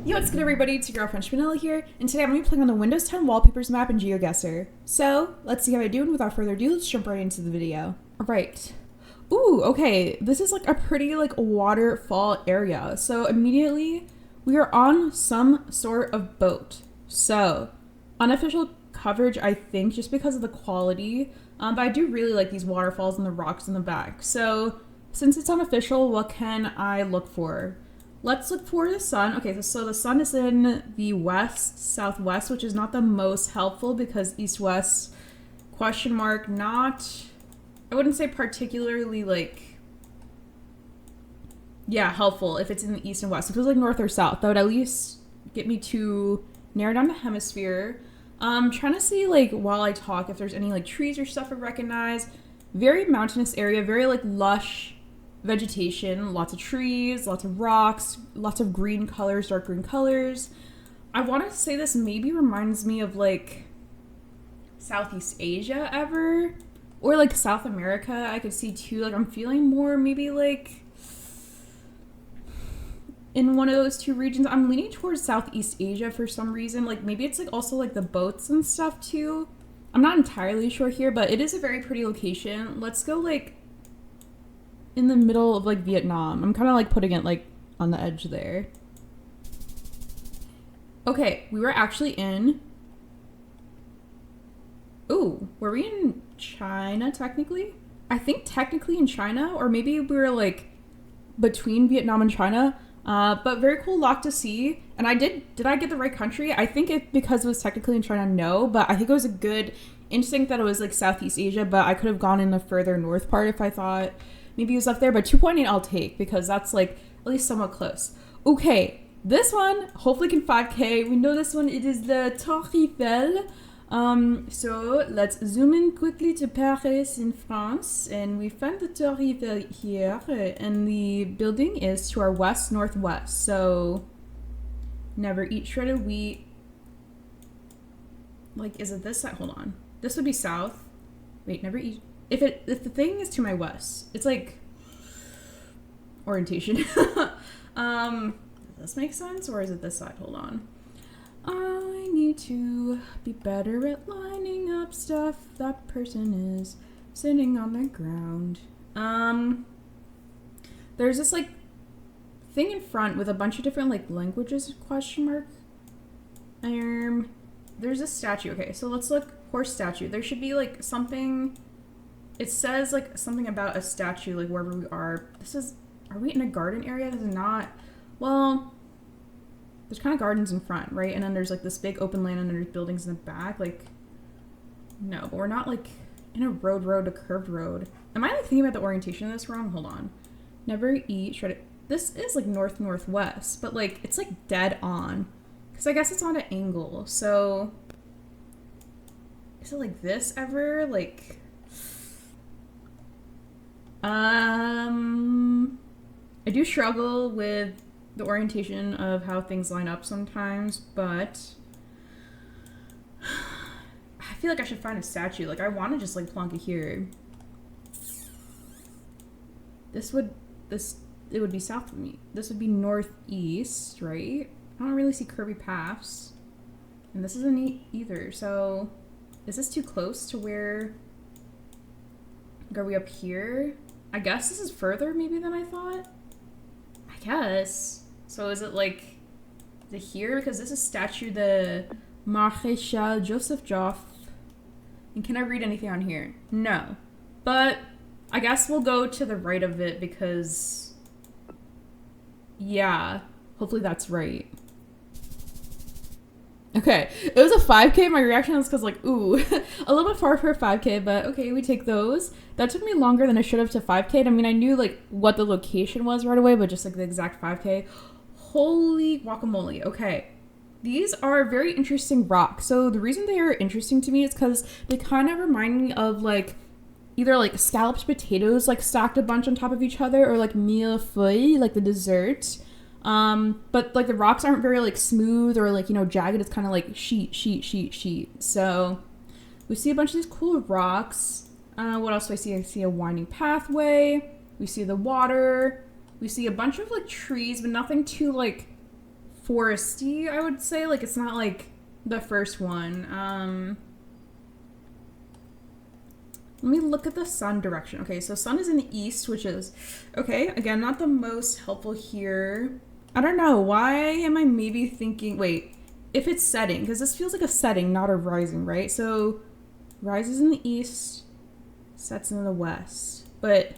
Yo, what's good everybody? It's your girl French Vanilla here, and today I'm going to be playing on the Windows 10 wallpapers map in Geoguessr. So, let's see how I do, and without further ado, let's jump right into the video. Alright. Ooh, okay, this is like a pretty like waterfall area. So immediately, we are on some sort of boat. So, unofficial coverage I think, just because of the quality, but I do really like these waterfalls and the rocks in the back. So, since it's unofficial, what can I look for? Let's look for the sun. Okay, so the sun is in the west-southwest, which is not the most helpful because east-west, question mark, not, I wouldn't say particularly, like, yeah, helpful if it's in the east and west. If it was like north or south, that would at least get me to narrow down the hemisphere. Trying to see, like, while I talk, if there's any, like, trees or stuff I recognize. Very mountainous area, very, like, lush vegetation, lots of trees, lots of rocks, lots of green colors, dark green colors. I want to say this maybe reminds me of like Southeast Asia ever, or like South America. I could see too. Like I'm feeling more maybe like in one of those two regions. I'm leaning towards Southeast Asia for some reason. Like maybe it's like also like the boats and stuff too. I'm not entirely sure here, but it is a very pretty location. Let's go like in the middle of like Vietnam. I'm kind of like putting it like on the edge there. Okay, we were actually in, ooh, were we in China technically? I think technically in China, or maybe we were like between Vietnam and China. But very cool lock to see. And did I get the right country? I think it, because it was technically in China, no, but I think it was a good instinct that it was like Southeast Asia, but I could have gone in the further north part if I thought maybe it was up there, but 2.8 I'll take because that's like at least somewhat close. Okay, this one hopefully can 5K. We know this one, it is the Tour Eiffel. So let's zoom in quickly to Paris in France, and we find the Tour Eiffel here, and the building is to our west-northwest. So never eat shredded wheat. Like, is it this side? Hold on. This would be south. Wait, never eat. If the thing is to my west, it's like orientation. Does this make sense, or is it this side? Hold on. I need to be better at lining up stuff. That person is sitting on the ground. There's this like thing in front with a bunch of different like languages, question mark. There's a statue. Okay, so let's look. Horse statue. There should be like something. It says like something about a statue, like wherever we are. Are we in a garden area? This is not, well, there's kind of gardens in front, right? And then there's like this big open land and there's buildings in the back. Like, no, but we're not like in a road, a curved road. Am I like thinking about the orientation of this wrong? Hold on. Never eat shredded. This is like north-northwest, but like it's like dead on. Because I guess it's on an angle. So, is it like this ever? Like, I do struggle with the orientation of how things line up sometimes, but I feel like I should find a statue. Like, I want to just, like, plonk it here. It would be south of me. This would be northeast, right? I don't really see curvy paths. And this isn't either, so is this too close to where, like, are we up here? I guess this is further maybe than I thought. I guess. So is it like, is it here? Because this is statue the Maréchal Joseph Joffre. And can I read anything on here? No. But I guess we'll go to the right of it because, yeah, hopefully that's right. Okay, it was a 5K. My reaction was because like, ooh, a little bit far for a 5K, but okay, we take those. That took me longer than I should have to 5K. I mean, I knew like what the location was right away, but just like the exact 5K. Holy guacamole. Okay, these are very interesting rocks. So the reason they are interesting to me is because they kind of remind me of like either like scalloped potatoes like stacked a bunch on top of each other, or like millefeuille, like the dessert. But like the rocks aren't very like smooth or like, you know, jagged. It's kind of like sheet. So we see a bunch of these cool rocks. What else do I see? I see a winding pathway. We see the water. We see a bunch of like trees, but nothing too like foresty, I would say. Like, it's not like the first one. Let me look at the sun direction. Okay, so sun is in the east, which is, okay, again, not the most helpful here. I don't know, why am I maybe thinking, wait, if it's setting, because this feels like a setting, not a rising, right? So rises in the east, sets in the west. But,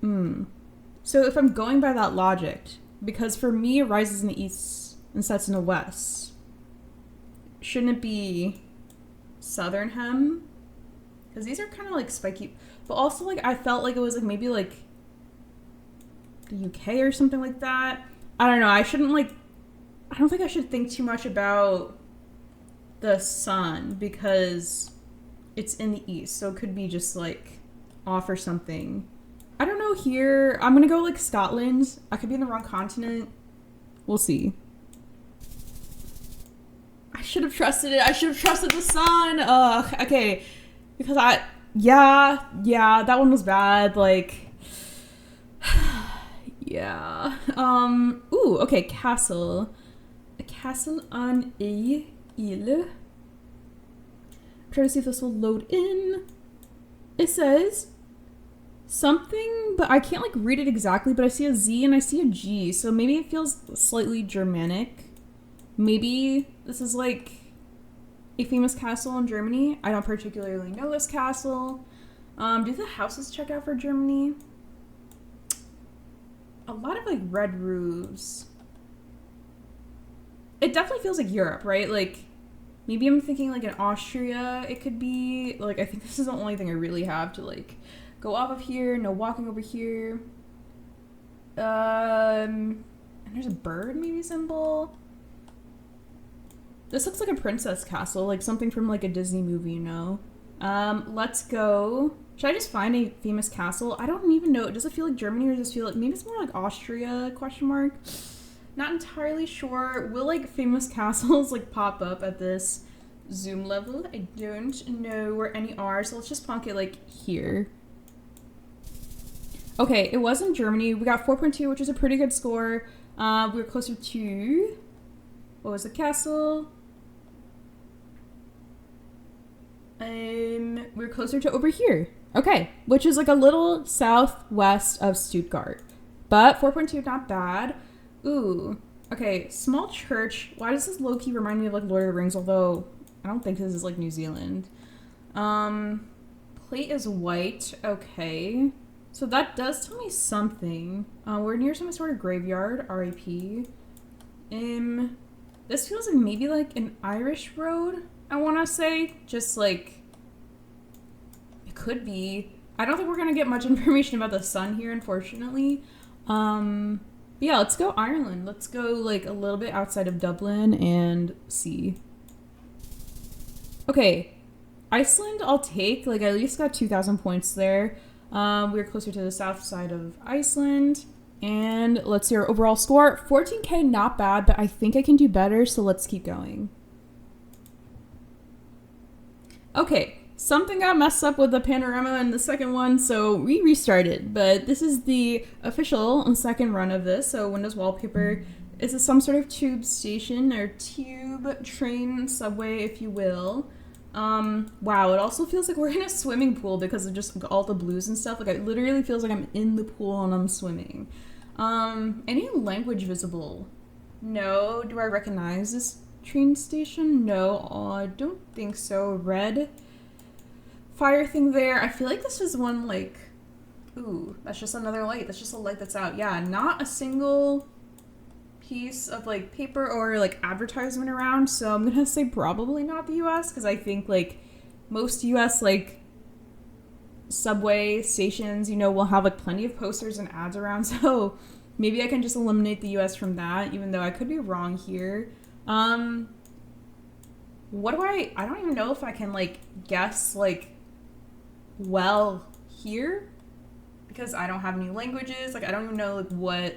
so if I'm going by that logic, because for me it rises in the east and sets in the west, shouldn't it be southern hem? Because these are kind of like spiky, but also like I felt like it was like maybe like the UK or something like that. I don't know. I don't think I should think too much about the sun because it's in the east. So it could be just like off or something. I don't know here. I'm going to go like Scotland. I could be in the wrong continent. We'll see. I should have trusted it. I should have trusted the sun. Ugh. Okay. Because yeah, that one was bad. Like, yeah. Ooh, okay, castle. A castle on a île. Try to see if this will load in. It says something, but I can't like read it exactly, but I see a Z and I see a G, so maybe it feels slightly Germanic. Maybe this is like a famous castle in Germany. I don't particularly know this castle. Do the houses check out for Germany? A lot of like red roofs. It definitely feels like Europe, right? Like maybe I'm thinking like in Austria it could be. Like I think this is the only thing I really have to like go off of here. No walking over here. And there's a bird maybe symbol. This looks like a princess castle, like something from like a Disney movie, you know? Let's go. Should I just find a famous castle? I don't even know. Does it feel like Germany or does it feel like, maybe it's more like Austria, question mark? Not entirely sure. Will like famous castles like pop up at this zoom level? I don't know where any are, so let's just plonk it like here. Okay, it was in Germany. We got 4.2, which is a pretty good score. We were closer to, what was the castle? We're closer to over here. Okay, which is like a little southwest of Stuttgart. But 4.2, not bad. Ooh, okay, small church. Why does this low-key remind me of like Lord of the Rings, although I don't think this is like New Zealand. Plate is white, okay. So that does tell me something. We're near some sort of graveyard, R.I.P. This feels like maybe like an Irish road, I want to say. Just like, it could be. I don't think we're going to get much information about the sun here, unfortunately. But yeah, let's go Ireland. Let's go like a little bit outside of Dublin and see. Okay, Iceland I'll take. Like I at least got 2,000 points there. We're closer to the south side of Iceland. And let's see our overall score. 14K, not bad, but I think I can do better, so let's keep going. Okay, something got messed up with the panorama in the second one, so we restarted. But this is the official and second run of this, so Windows wallpaper. This is some sort of tube station, or tube train, subway, if you will. Wow, it also feels like we're in a swimming pool because of just all the blues and stuff. Like, it literally feels like I'm in the pool and I'm swimming. Any language visible? No. Do I recognize this train station? No, I don't think so. Red fire thing there. I feel like this is one, like, ooh, that's just another light. That's just a light that's out. Yeah, not a single piece of like paper or like advertisement around, so I'm gonna say probably not the US, because I think like most US like subway stations, you know, will have like plenty of posters and ads around, so maybe I can just eliminate the US from that, even though I could be wrong here. What do I don't even know if I can like guess like well here, because I don't have any languages. Like I don't even know like what.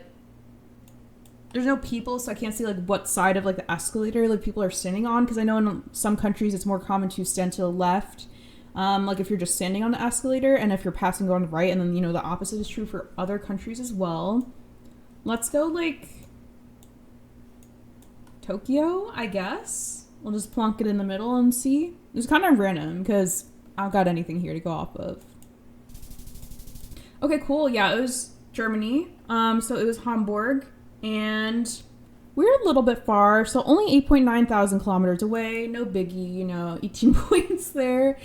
There's no people, so I can't see like what side of like the escalator like people are standing on, because I know in some countries it's more common to stand to the left, like if you're just standing on the escalator, and if you're passing on the right, and then you know the opposite is true for other countries as well. Let's go like Tokyo, I guess. We'll just plonk it in the middle and see. It was kind of random because I don't got anything here to go off of. Okay, cool. Yeah, it was Germany. So it was Hamburg, and we're a little bit far, so only 8.9 thousand kilometers away. No biggie, you know, 18 points there.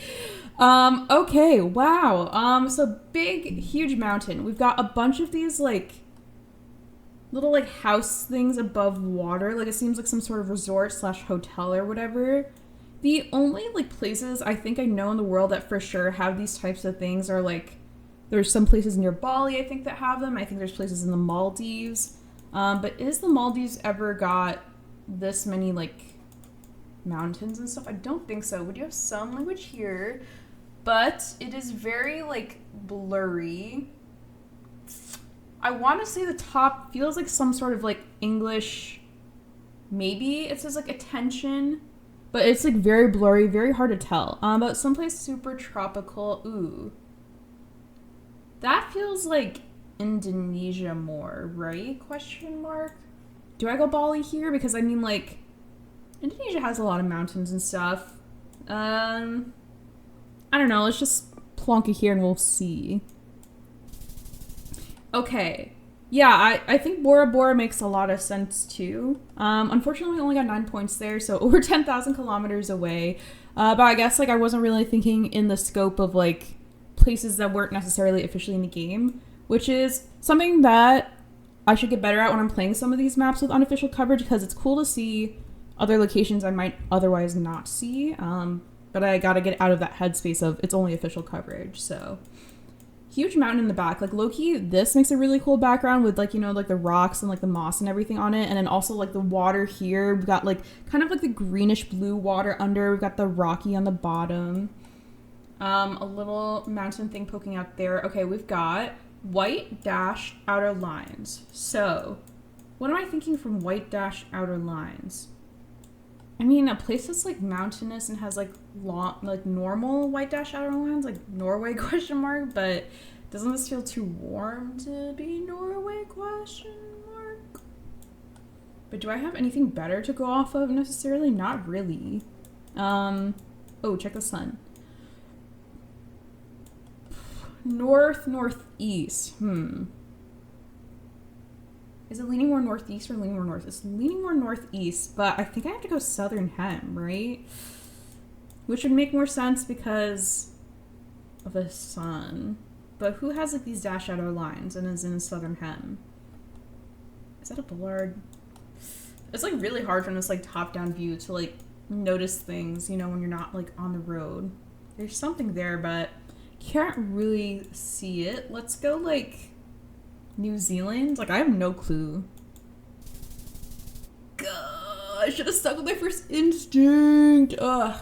Okay, wow. So big, huge mountain. We've got a bunch of these, like, little, like, house things above water. Like, it seems like some sort of resort slash hotel or whatever. The only, like, places I think I know in the world that for sure have these types of things are, like, there's some places near Bali, I think, that have them. I think there's places in the Maldives. But is the Maldives ever got this many, like, mountains and stuff? I don't think so. We do have some language here, but it is very, like, blurry. I want to say the top feels like some sort of, like, English, maybe it says, like, attention, but it's, like, very blurry, very hard to tell. But someplace super tropical. Ooh. That feels like Indonesia more, right? Question mark. Do I go Bali here? Because, I mean, like, Indonesia has a lot of mountains and stuff. I don't know. Let's just plonk it here and we'll see. Okay. Yeah, I think Bora Bora makes a lot of sense too. Unfortunately, we only got 9 points there, so over 10,000 kilometers away. But I guess, like, I wasn't really thinking in the scope of, like, places that weren't necessarily officially in the game, which is something that I should get better at when I'm playing some of these maps with unofficial coverage, because it's cool to see other locations I might otherwise not see. But I gotta get out of that headspace of it's only official coverage, so. Huge mountain in the back. Like, low-key, this makes a really cool background with, like, you know, like, the rocks and, like, the moss and everything on it. And then also, like, the water here. We've got, like, kind of, like, the greenish-blue water under. We've got the rocky on the bottom. A little mountain thing poking out there. Okay, we've got white dashed outer lines. So, what am I thinking from white dashed outer lines? I mean, a place that's, like, mountainous and has, like, long, like, normal white dash outer lines, like Norway question mark, but doesn't this feel too warm to be Norway question mark? But do I have anything better to go off of necessarily? Not really. Oh, check the sun. North, northeast. Is it leaning more northeast or leaning more north? It's leaning more northeast, but I think I have to go southern hem, right? Which would make more sense because of the sun. But who has, like, these dash outer lines and is in southern hem? Is that a bollard? It's, like, really hard from this, like, top-down view to, like, notice things, you know, when you're not, like, on the road. There's something there, but can't really see it. Let's go, like, New Zealand? Like, I have no clue. Gah, I should have stuck with my first instinct. Ugh.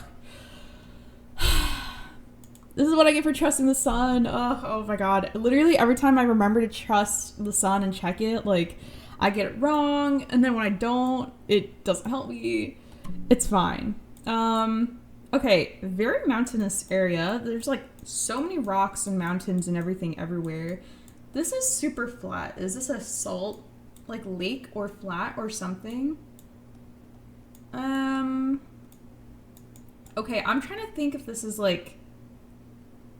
This is what I get for trusting the sun. Ugh, oh my god. Literally, every time I remember to trust the sun and check it, like, I get it wrong, and then when I don't, it doesn't help me. It's fine. Okay, very mountainous area. There's, like, so many rocks and mountains and everything everywhere. This is super flat. Is this a salt, like, lake or flat or something? Okay, I'm trying to think if this is, like,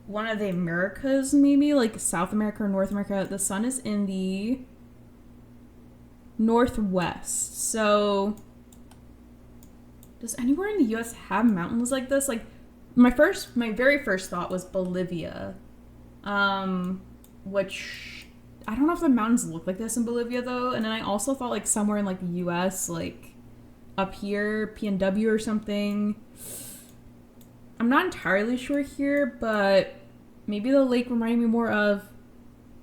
one of the Americas, maybe, like South America or North America. The sun is in the northwest. So, does anywhere in the U.S. have mountains like this? Like, my very first thought was Bolivia. Which, I don't know if the mountains look like this in Bolivia, though. And then I also thought, like, somewhere in, like, the U.S., like, up here, PNW or something. I'm not entirely sure here, but maybe the lake reminded me more of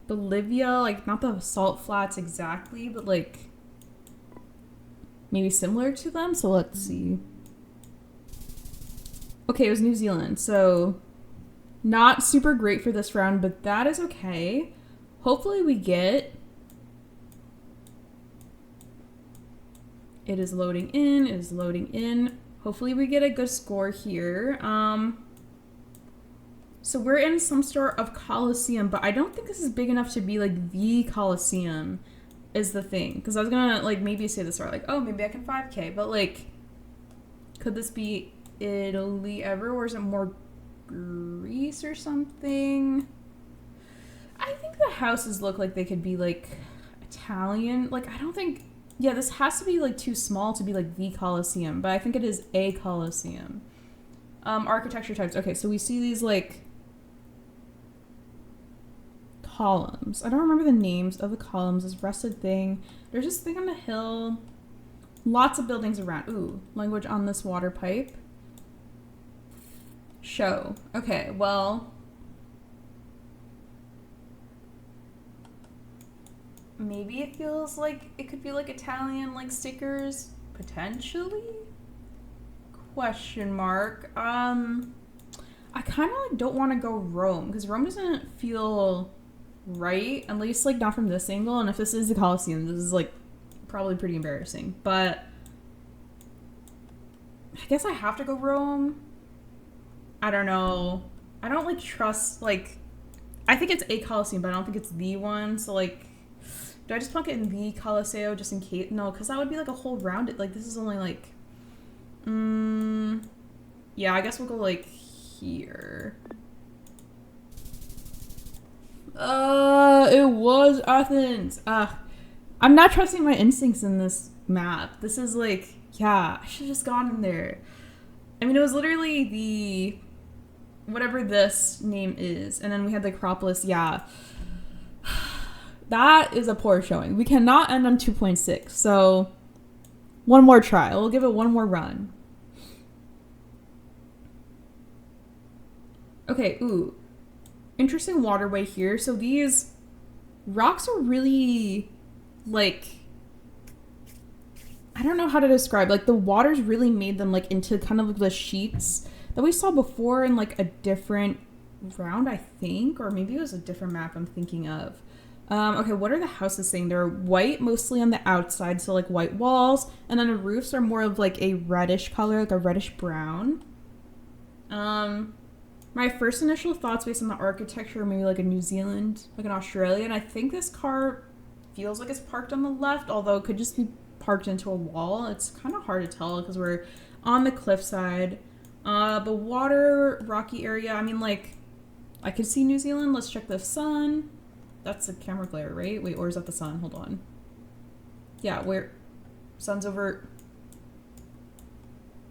Bolivia. Like, not the salt flats exactly, but, like, maybe similar to them. So let's see. Okay, it was New Zealand, so not super great for this round, but that is okay. Hopefully we get... It is loading in. It is loading in. Hopefully we get a good score here. So we're in some sort of Coliseum, but I don't think this is big enough to be, like, the Coliseum. is the thing. Because I was gonna, like, maybe say this, or like, oh, maybe I can 5K. But, like, could this be Italy ever? Or is it more Greece or something? I think the houses look like they could be, like, Italian. Like, I don't think... Yeah, this has to be, like, too small to be, like, the Colosseum. But I think it is a Colosseum. Architecture types. Okay, so we see these, like... columns. I don't remember the names of the columns. This rusted thing. There's this thing on the hill. Lots of buildings around. Ooh, language on this water pipe. Show. Okay, well... maybe it feels like it could be like Italian, like stickers, potentially? Question mark. I kind of like don't want to go Rome because Rome doesn't feel right, at least like not from this angle. And if this is the Colosseum, this is like probably pretty embarrassing. But I guess I have to go Rome. I don't know. I don't like trust like. I think it's a Colosseum, but I don't think it's the one. So like. Do I just plunk it in the Colosseo just in case? No, because that would be like a whole round. Like, this is only like... yeah, I guess we'll go like here. It was Athens. I'm not trusting my instincts in this map. This is like, yeah, I should have just gone in there. I mean, it was literally the... whatever this name is. And then we had the Acropolis, yeah. That is a poor showing. We cannot end on 2.6. So, one more try. We'll give it one more run. Okay, ooh. Interesting waterway here. So these rocks are really, like... I don't know how to describe. Like, the water's really made them, like, into kind of the sheets that we saw before in, like, a different round, I think. Or maybe it was a different map I'm thinking of. Okay, what are the houses saying? They're white, mostly on the outside, so like white walls, and then the roofs are more of like a reddish color, like a reddish brown. My first initial thoughts based on the architecture are maybe like a New Zealand, like an Australia, and I think this car feels like it's parked on the left, although it could just be parked into a wall. It's kind of hard to tell because we're on the cliffside. The water, rocky area, I mean like, I could see New Zealand. Let's check the sun. That's the camera glare, right? Wait, or is that the sun? Hold on. Yeah, where... sun's over...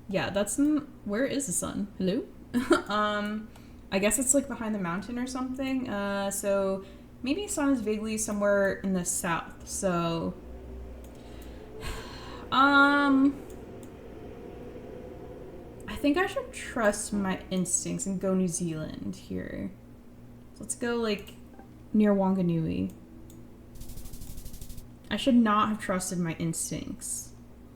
yeah, that's... where is the sun? Hello? I guess it's, like, behind the mountain or something. So, maybe sun is vaguely somewhere in the south. So... I think I should trust my instincts and go New Zealand here. So let's go, like... near Wanganui. I should not have trusted my instincts.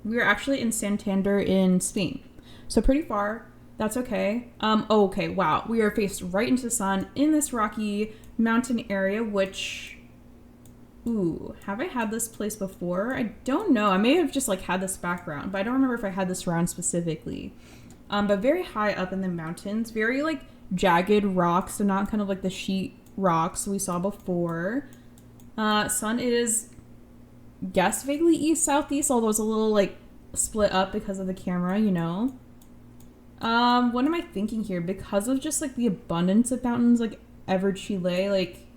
We are actually in Santander in Spain. So pretty far. That's okay. Oh, okay, wow. We are faced right into the sun in this rocky mountain area, which... ooh, have I had this place before? I don't know. I may have just like had this background, but I don't remember if I had this round specifically. But very high up in the mountains. Very like jagged rocks, so not kind of like the sheet rocks we saw before. Sun is, guess, vaguely east southeast, although it's a little like split up because of the camera, you know. What am I thinking here? Because of just like the abundance of mountains, like ever Chile, like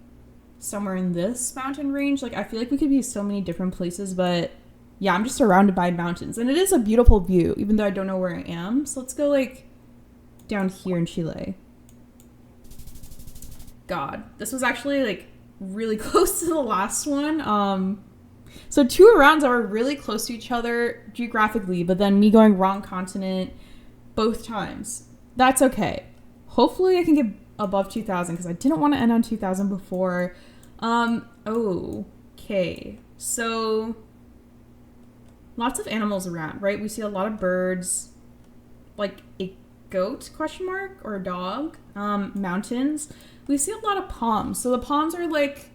somewhere in this mountain range, like I feel like we could be so many different places, but yeah, I'm just surrounded by mountains and it is a beautiful view, even though I don't know where I am. So let's go like down here in Chile. God, this was actually like really close to the last one. So two rounds are really close to each other geographically, but then me going wrong continent both times. That's okay. Hopefully I can get above 2,000 because I didn't want to end on 2,000 before. Okay. So lots of animals around, right? We see a lot of birds, like a goat question mark or a dog. Mountains. We see a lot of palms. So the palms are like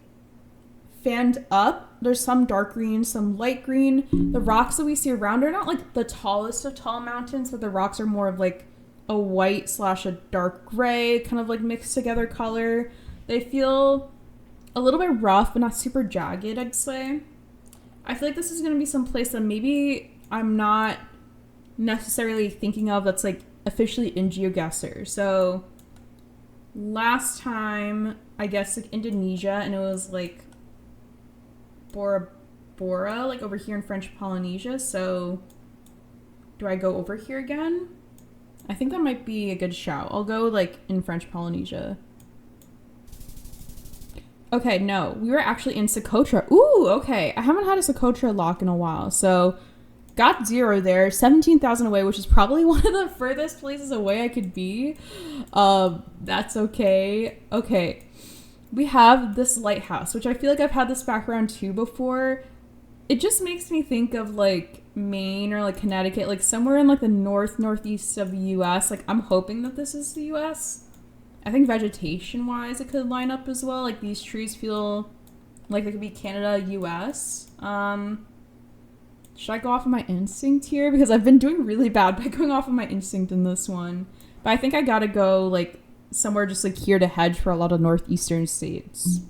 fanned up. There's some dark green, some light green. The rocks that we see around are not like the tallest of tall mountains, but the rocks are more of like a white / a dark gray, kind of like mixed together color. They feel a little bit rough, but not super jagged, I'd say. I feel like this is going to be some place that maybe I'm not necessarily thinking of that's like officially in Geoguessr. So last time, I guess like Indonesia, and it was like Bora Bora, like over here in French Polynesia. So do I go over here again? I think that might be a good shout. I'll go like in French Polynesia. Okay, no, we were actually in Socotra. Ooh, okay. I haven't had a Socotra lock in a while, so got 0 there. 17,000 away, which is probably one of the furthest places away I could be. That's okay. Okay, we have this lighthouse, which I feel like I've had this background too before. It just makes me think of like Maine or like Connecticut, like somewhere in like the northeast of the U.S. Like I'm hoping that this is the U.S. I think vegetation-wise, it could line up as well. Like these trees feel like they could be Canada, U.S. Should I go off of my instinct here? Because I've been doing really bad by going off of my instinct in this one. But I think I gotta go like somewhere just like here to hedge for a lot of northeastern states.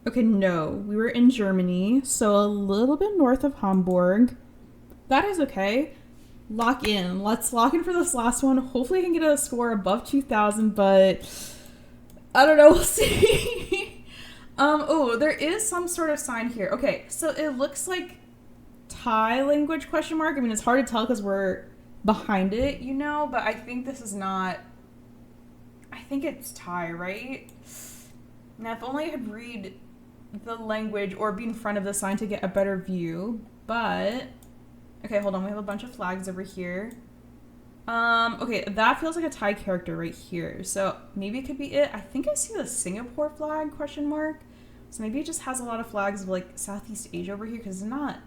Okay, no. We were in Germany, so a little bit north of Hamburg. That is okay. Lock in. Let's lock in for this last one. Hopefully I can get a score above 2,000, but I don't know. We'll see. Oh, there is some sort of sign here. Okay, so it looks like Thai language question mark. I mean, it's hard to tell because we're behind it, you know, but I think this is not, I think it's Thai, right? Now, if only I could read the language or be in front of the sign to get a better view, but okay, hold on. We have a bunch of flags over here. Okay, that feels like a Thai character right here. So maybe it could be it. I think I see the Singapore flag question mark. So maybe it just has a lot of flags of like Southeast Asia over here because it's not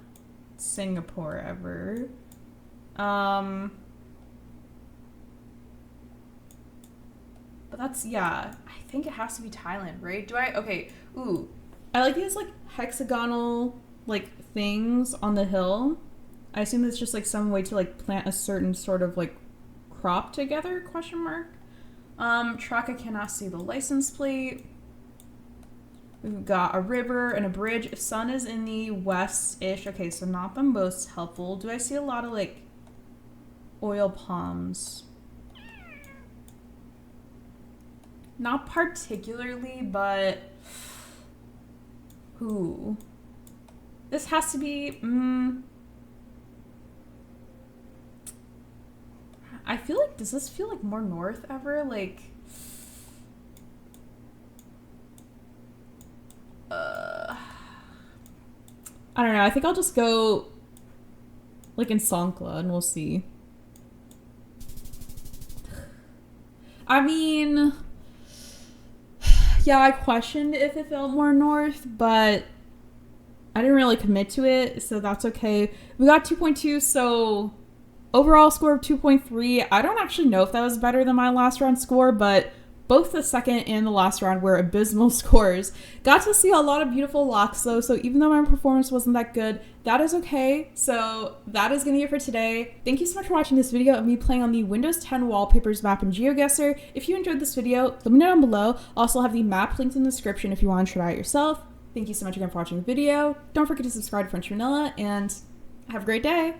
Singapore ever. But that's, yeah, I think it has to be Thailand, right? Do I? Okay. Ooh, I like these like hexagonal like things on the hill. I assume it's just like some way to like plant a certain sort of like crop together, question mark. Truck, I cannot see the license plate. We've got a river and a bridge. Sun is in the west-ish. Okay, so not the most helpful. Do I see a lot of like oil palms? Not particularly, but ooh. This has to be, I feel like, does this feel like more north ever? Like, I don't know. I think I'll just go like in Songkla and we'll see. I mean, yeah, I questioned if it felt more north, but I didn't really commit to it, so that's okay. We got 2.2, so overall score of 2.3. I don't actually know if that was better than my last round score, but both the second and the last round were abysmal scores. Got to see a lot of beautiful locks though, so even though my performance wasn't that good, that is okay. So that is gonna be it for today. Thank you so much for watching this video of me playing on the Windows 10 wallpapers map in Geoguessr. If you enjoyed this video, let me know down below. I'll also have the map linked in the description if you want to try it out yourself. Thank you so much again for watching the video. Don't forget to subscribe to French Vanilla, and have a great day.